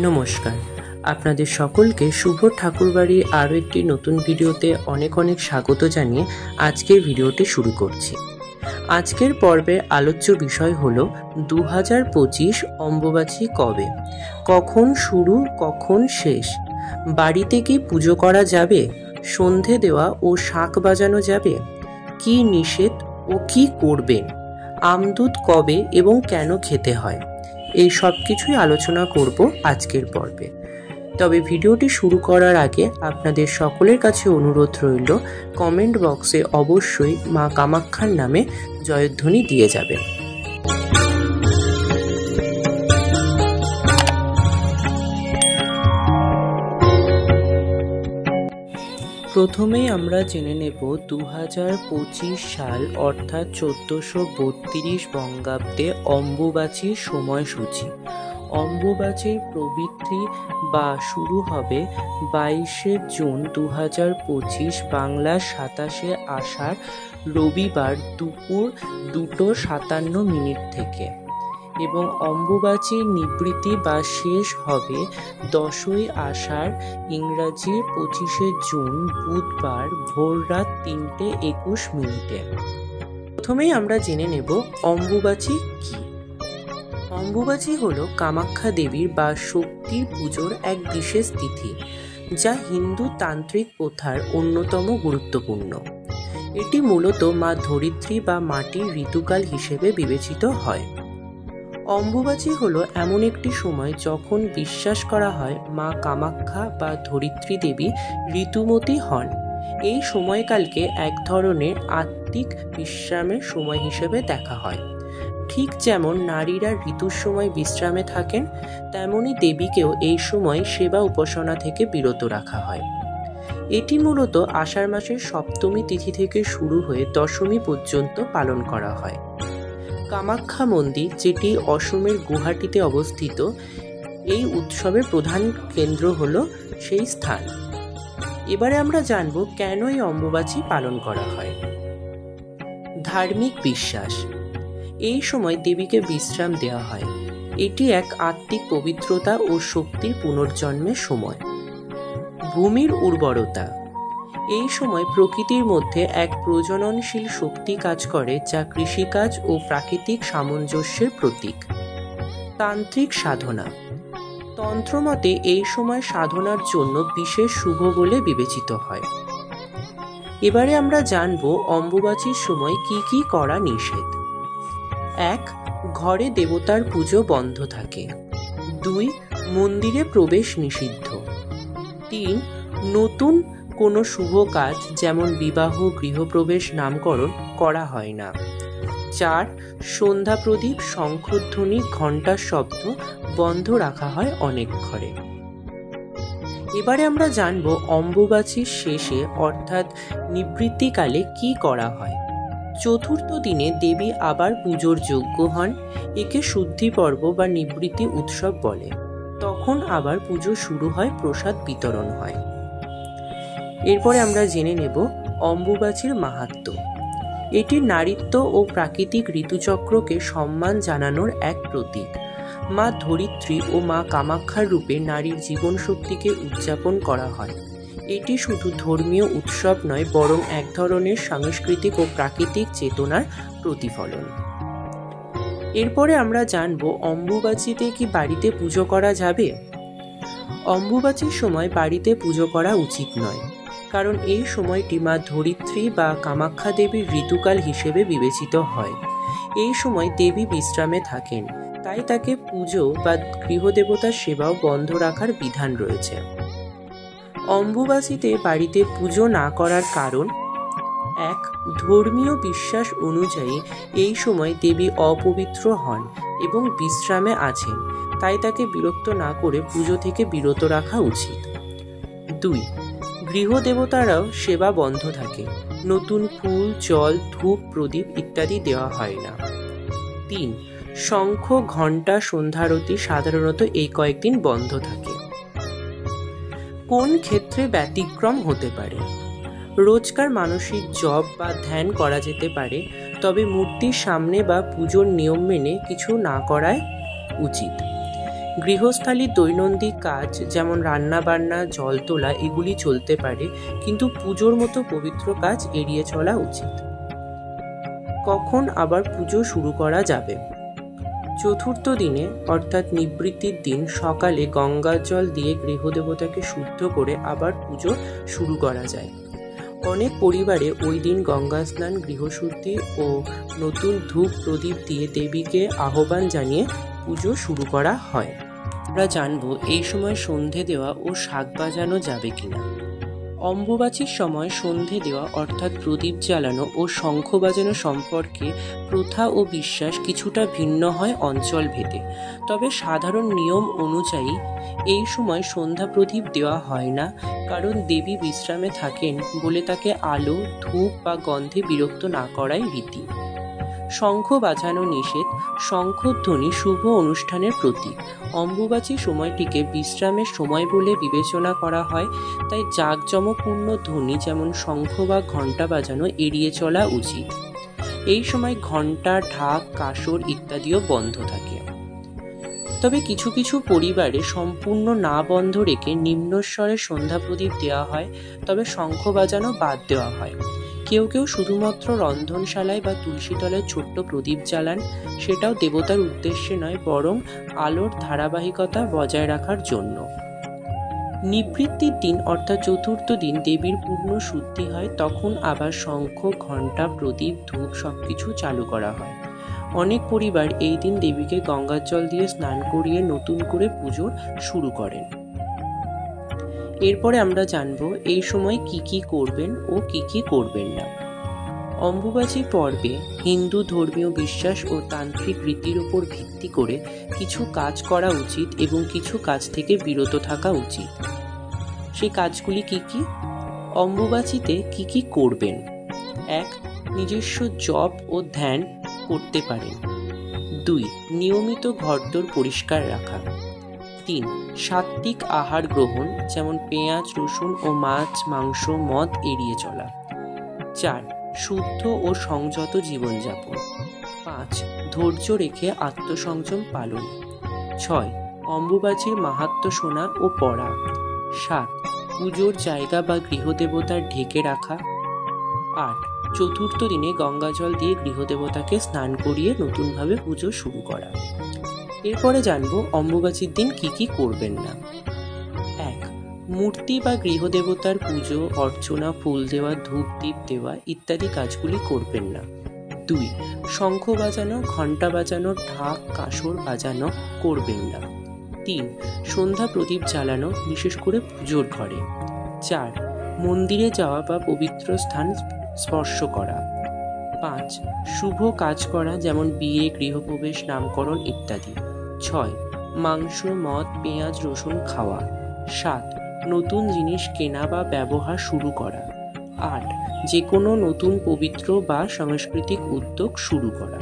নমস্কার, আপনাদের সকলকে শুভ ঠাকুরবাড়ি আরও একটি নতুন ভিডিওতে অনেক অনেক স্বাগত জানিয়ে আজকের ভিডিওটি শুরু করছি। আজকের পর্বে আলোচ্য বিষয় হলো 2025 অম্বুবাচী কবে, কখন শুরু কখন শেষ, বাড়িতে কি পুজো করা যাবে, সন্ধে দেওয়া ও শাঁখ বাজানো যাবে, কি নিষেধ ও কি করবেন, আমদুধ কবে এবং কেন খেতে হয়, এই সব কিছুই আলোচনা করব আজকের পর্বে। তবে ভিডিওটি শুরু করার আগে আপনাদের সকলের কাছে অনুরোধ রইল, কমেন্ট বক্সে অবশ্যই মা কামাখ্যার নামে জয়ধ্বনি দিয়ে যাবেন। প্রথমেই আমরা জেনে নেব 2025 সাল অর্থাৎ 1432 বঙ্গাব্দে অম্বুবাচীর সময়সূচি। অম্বুবাচীর প্রবৃত্তি বা শুরু হবে 22 জুন 2025 বাংলা 27 আষাঢ় রবিবার দুপুর 2:57 থেকে এবং অম্বুবাচীর নিবৃত্তি বা শেষ হবে 10ই আষাঢ় ইংরাজি 25 জুন বুধবার ভোররাত 3:21। প্রথমেই আমরা জেনে নেব অম্বুবাচী কি। অম্বুবাচী হলো কামাখ্যা দেবীর বা শক্তির পুজোর এক বিশেষ তিথি, যা হিন্দু তান্ত্রিক প্রথার অন্যতম গুরুত্বপূর্ণ। এটি মূলত মা ধরিত্রী বা মাটির ঋতুকাল হিসেবে বিবেচিত হয়। অম্বুবাচী হলো এমন একটি সময় যখন বিশ্বাস করা হয় মা কামাখ্যা বা ধরিত্রী দেবী ঋতুমতী হন। এই সময়কালকে এক ধরনের আত্মিক বিশ্রামের সময় হিসেবে দেখা হয়। ঠিক যেমন নারীরা ঋতুর সময় বিশ্রামে থাকেন, তেমনি দেবীকেও এই সময় সেবা উপাসনা থেকে বিরত রাখা হয়। এটি মূলত আষাঢ় মাসের সপ্তমী তিথি থেকে শুরু হয়ে দশমী পর্যন্ত পালন করা হয়। কামাখ্যা মন্দির, যেটি অসমের গুয়াহাটিতে অবস্থিত, এই উৎসবের প্রধান কেন্দ্র হলো সেই স্থান। এবারে আমরা জানব কেন এই অম্বুবাচী পালন করা হয়। ধার্মিক বিশ্বাস। এই সময় দেবীকে বিশ্রাম দেওয়া হয়। এটি এক আত্মিক পবিত্রতা ও শক্তির পুনর্জন্মের সময়। ভূমির উর্বরতা। এই সময় প্রকৃতির মধ্যে এক প্রজননশীল শক্তি কাজ করে, যা কৃষিকাজ ও প্রাকৃতিক সামঞ্জস্যের প্রতীক। তান্ত্রিক সাধনা। তন্ত্রমতে এই সময় সাধনার জন্য বিশেষ শুভ বলে বিবেচিত হয়। এবারে আমরা জানব অম্বুবাচীর সময় কি কি করা নিষেধ। 1. ঘরে দেবতার পুজো বন্ধ থাকে। 2. মন্দিরে প্রবেশ নিষিদ্ধ। 3. নতুন কোনো শুভ কাজ যেমন বিবাহ, গৃহপ্রবেশ, নামকরণ করা হয় না। 4. সন্ধ্যা প্রদীপ, শঙ্খধ্বনি, ঘণ্টার শব্দ বন্ধ রাখা হয় অনেক ঘরে। এবারে আমরা জানব অম্বুবাচীর শেষে অর্থাৎ নিবৃত্তিকালে কি করা হয়। চতুর্থ দিনে দেবী আবার পুজোর যোগ্য হন। একে শুদ্ধি পর্ব বা নিবৃত্তি উৎসব বলে। তখন আবার পুজো শুরু হয়, প্রসাদ বিতরণ হয়। এরপরে আমরা জেনে নেব অম্বুবাচীর মাহাত্ম্য। এটি নারীত্ব ও প্রাকৃতিক ঋতুচক্রকে সম্মান জানানোর এক প্রতীক। মা ধরিত্রী ও মা কামাখ্যার রূপে নারীর জীবন শক্তিকে উদযাপন করা হয়। এটি শুধু ধর্মীয় উৎসব নয়, বরং এক ধরনের সাংস্কৃতিক ও প্রাকৃতিক চেতনার প্রতিফলন। এরপরে আমরা জানব অম্বুবাচীতে কি বাড়িতে পুজো করা যাবে। অম্বুবাচীর সময় বাড়িতে পুজো করা উচিত নয়, কারণ এই সময়টি মা ধরিত্রী বা কামাখ্যা দেবীর ঋতুকাল হিসেবে বিবেচিত হয়। এই সময় দেবী বিশ্রামে থাকেন, তাই তাকে পুজো বা গৃহদেবতার সেবাও বন্ধ রাখার বিধান রয়েছে। অম্বুবাচীতে বাড়িতে পুজো না করার কারণ। 1. ধর্মীয় বিশ্বাস অনুযায়ী এই সময় দেবী অপবিত্র হন এবং বিশ্রামে আছেন, তাই তাকে বিরক্ত না করে পুজো থেকে বিরত রাখা উচিত। 2. গৃহদেবতারাও সেবা বন্ধ থাকে। নতুন ফুল, জল, ধূপ, প্রদীপ ইত্যাদি দেওয়া হয় না। 3. শঙ্খ, ঘণ্টা, সন্ধ্যারতি সাধারণত এই কয়েকদিন বন্ধ থাকে। কোন ক্ষেত্রে ব্যতিক্রম হতে পারে। রোজকার মানসিক জপ বা ধ্যান করা যেতে পারে, তবে মূর্তির সামনে বা পুজোর নিয়ম মেনে কিছু না করাই উচিত। গৃহস্থালির দৈনন্দিন কাজ যেমন রান্নাবান্না, জল তোলা এগুলি চলতে পারে, কিন্তু পুজোর মতো পবিত্র কাজ এড়িয়ে চলা উচিত। কখন আবার পুজো শুরু করা যাবে? চতুর্থ দিনে অর্থাৎ নিবৃত্তির দিন সকালে গঙ্গার জল দিয়ে গৃহদেবতাকে শুদ্ধ করে আবার পুজো শুরু করা যায়। অনেক পরিবারে ওই দিন গঙ্গা স্নান, গৃহশুদ্ধি ও নতুন ধূপ প্রদীপ দিয়ে দেবীকে আহ্বান জানিয়ে পুজো শুরু করা হয়। আমরা জানবো এই সময় সন্ধে দেওয়া ও শাঁখ বাজানো যাবে কিনা। অম্বুবাচীর সময় সন্ধে দেওয়া অর্থাৎ প্রদীপ জ্বালানো ও শঙ্খ বাজানো সম্পর্কে প্রথা ও বিশ্বাস কিছুটা ভিন্ন হয় অঞ্চল ভেদে। তবে সাধারণ নিয়ম অনুযায়ী এই সময় সন্ধ্যা প্রদীপ দেওয়া হয় না, কারণ দেবী বিশ্রামে থাকেন বলে তাকে আলো, ধূপ বা গন্ধে বিরক্ত না করাই রীতি। শঙ্খ বাজানো নিষেধ। শঙ্খধ্বনি শুভ অনুষ্ঠানের প্রতীক। অম্বুবাচী সময়টিকে বিশ্রামের সময় বলে বিবেচনা করা হয়, তাই জাঁকজমকপূর্ণ ধ্বনি যেমন শঙ্খ বা ঘণ্টা বাজানো এড়িয়ে চলা উচিত। এই সময় ঘণ্টা, ঢাক, কাসর ইত্যাদিও বন্ধ থাকে। তবে কিছু কিছু পরিবারে সম্পূর্ণ না বন্ধ রেখে নিম্নস্বরে সন্ধ্যা প্রদীপ দেওয়া হয়, তবে শঙ্খ বাজানো বাদ দেওয়া হয়। কেউ কেউ শুধুমাত্র রন্ধনশালায় বা তুলসীতলায় ছোট্ট প্রদীপ জ্বালান, সেটাও দেবতার উদ্দেশ্যে নয়, বরং আলোর ধারাবাহিকতা বজায় রাখার জন্য। নিবৃত্তির দিন অর্থাৎ চতুর্থ দিন দেবীর পূর্ণ শুদ্ধি হয়, তখন আবার শঙ্খ, ঘণ্টা, প্রদীপ, ধূপ সবকিছু চালু করা হয়। অনেক পরিবার এই দিন দেবীকে গঙ্গার জল দিয়ে স্নান করিয়ে নতুন করে পুজো শুরু করেন। এরপরে আমরা জানবো এই সময় কি কি করবেন ও কি কি করবেন না। অম্বুবাচী পর্বে হিন্দু ধর্মীয় বিশ্বাস ও তান্ত্রিক রীতির উপর ভিত্তি করে কিছু কাজ করা উচিত এবং কিছু কাজ থেকে বিরত থাকা উচিত। সেই কাজগুলি কি কি? অম্বুবাচীতে কি কি করবেন? 1. নিজস্ব জপ ও ধ্যান করতে পারেন। 2. নিয়মিত ঘরদোর পরিষ্কার রাখা। 3. সাত্ত্বিক আহার গ্রহণ, যেমন পেঁয়াজ, রসুন ও মাছ, মাংস, মদ এড়িয়ে চলা। 4. শুদ্ধ ও সংযত জীবনযাপন। 5. ধৈর্য রেখে আত্মসংযম পালন। 6. অম্বুবাচীর মাহাত্ম্য শোনা ও পড়া। 7. পুজোর জায়গা বা গৃহদেবতার ঢেকে রাখা। 8. চতুর্থ দিনে গঙ্গাজল দিয়ে গৃহদেবতাকে স্নান করিয়ে নতুনভাবে পুজো শুরু করা। এরপরে জানবো অম্বুবাচীর দিন কি কি করবেন না। 1. মূর্তি বা গৃহদেবতার পুজো অর্চনা, ফুল দেওয়া, ধূপ দীপ দেওয়া ইত্যাদি কাজগুলি করবেন না। 2. শঙ্খ বাজানো, ঘণ্টা বাজানো, ঢাক, কাসর বাজানো করবেন না। 3. সন্ধ্যা প্রদীপ জ্বালানো, বিশেষ করে পুজোর ঘরে। 4. মন্দিরে যাওয়া বা পবিত্র স্থান স্পর্শ করা। 5. শুভ কাজ করা, যেমন বিয়ে, গৃহপ্রবেশ, নামকরণ ইত্যাদি। 6. মাংস, মদ, পেঁয়াজ, রসুন খাওয়া। 7. নতুন জিনিস কেনা বা ব্যবহার শুরু করা। 8. যে কোনো নতুন পবিত্র বা সাংস্কৃতিক উদ্যোগ শুরু করা।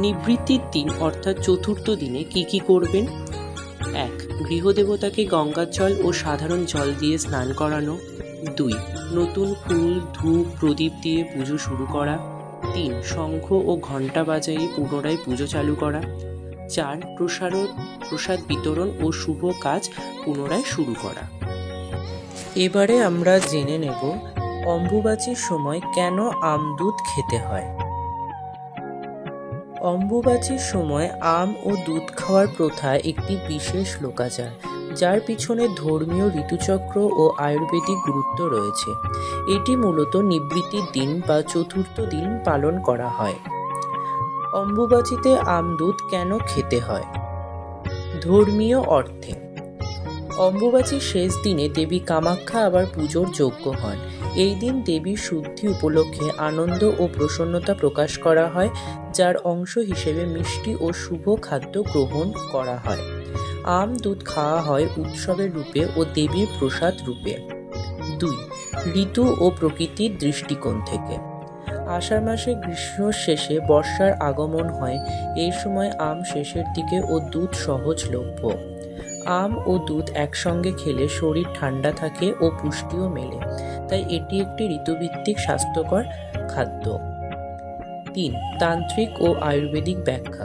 নিবৃত্তির দিন অর্থাৎ চতুর্থ দিনে কি কি করবেন? 1. গৃহদেবতাকে গঙ্গার জল ও সাধারণ জল দিয়ে স্নান করানো। 2. নতুন ফুল, ধূপ, প্রদীপ দিয়ে পুজো শুরু করা। 3. শঙ্খ ও ঘণ্টা বাজাইয়ে পুনরায় পুজো চালু করা। 4. প্রসাদ বিতরণ ও শুভ কাজ পুনরায় শুরু করা। এবারে আমরা জেনে নেব অম্বুবাচীর সময় কেন আমদুধ খেতে হয়। অম্বুবাচীর সময় আম ও দুধ খাওয়ার প্রথা একটি বিশেষ লোকাচার, যার পিছনে ধর্মীয় ঋতুচক্র ও আয়ুর্বেদিক গুরুত্ব রয়েছে। এটি মূলত নিবৃত্তির দিন বা চতুর্থ দিন পালন করা হয়। অম্বুবাচীতে আমদুধ কেন খেতে হয়? ধর্মীয় অর্থে অম্বুবাচীর শেষ দিনে দেবী কামাখ্যা আবার পুজোর যোগ্য হন। এই দিন দেবীর শুদ্ধি উপলক্ষে আনন্দ ও প্রসন্নতা প্রকাশ করা হয়, যার অংশ হিসেবে মিষ্টি ও শুভ খাদ্য গ্রহণ করা হয়। আম দুধ খাওয়া হয় উৎসবের রূপে ও দেবীর প্রসাদ রূপে। 2. ঋতু ও প্রকৃতির দৃষ্টিকোণ থেকে আষাঢ় মাসে গ্রীষ্ম শেষে বর্ষার আগমন হয়। এই সময় আম শেষের দিকে ও দুধ সহজলভ্য। আম ও দুধ একসঙ্গে খেলে শরীর ঠান্ডা থাকে ও পুষ্টিও মেলে, তাই এটি একটি ঋতুভিত্তিক স্বাস্থ্যকর খাদ্য। 3. তান্ত্রিক ও আয়ুর্বেদিক ব্যাখ্যা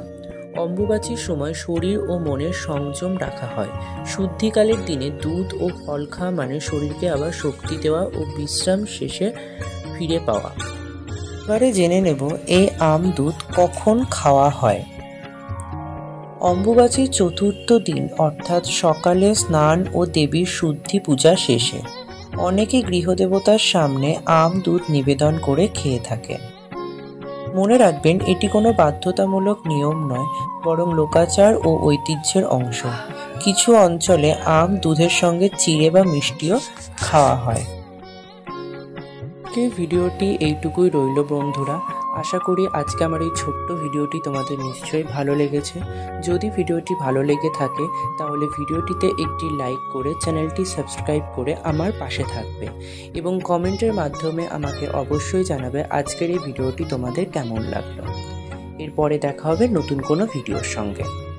অম্বুবাচীর সময় শরীর ও মনের সংযম রাখা হয়। শুদ্ধিকালের দিনে দুধ ও ফল খাওয়া মানে শরীরকে আবার শক্তি দেওয়া ও বিশ্রাম শেষে ফিরে পাওয়া। এবারে জেনে নেব এই আম দুধ কখন খাওয়া হয়। অম্বুবাচীর চতুর্থ দিন অর্থাৎ সকালে স্নান ও দেবীর শুদ্ধি পূজা শেষে অনেকে গৃহদেবতার সামনে আম দুধ নিবেদন করে খেয়ে থাকে। মনে রাখবেন, এটি কোনো বাধ্যতামূলক নিয়ম নয়, বরং লোকাচার ও ঐতিহ্যের অংশ। কিছু অঞ্চলে আম দুধের সঙ্গে চিড়ে বা মিষ্টিও খাওয়া হয়। আজকের ভিডিওটি এইটুকুই রইল বন্ধুরা। আশা করি আজকে আমার এই ছোট্ট ভিডিওটি তোমাদের নিশ্চয়ই ভালো লেগেছে। যদি ভিডিওটি ভালো লেগে থাকে তাহলে ভিডিওটিতে একটি লাইক করে চ্যানেলটি সাবস্ক্রাইব করে আমার পাশে থাকবে এবং কমেন্টের মাধ্যমে আমাকে অবশ্যই জানাবে আজকের এই ভিডিওটি তোমাদের কেমন লাগলো। এরপরে দেখা হবে নতুন কোনো ভিডিওর সঙ্গে।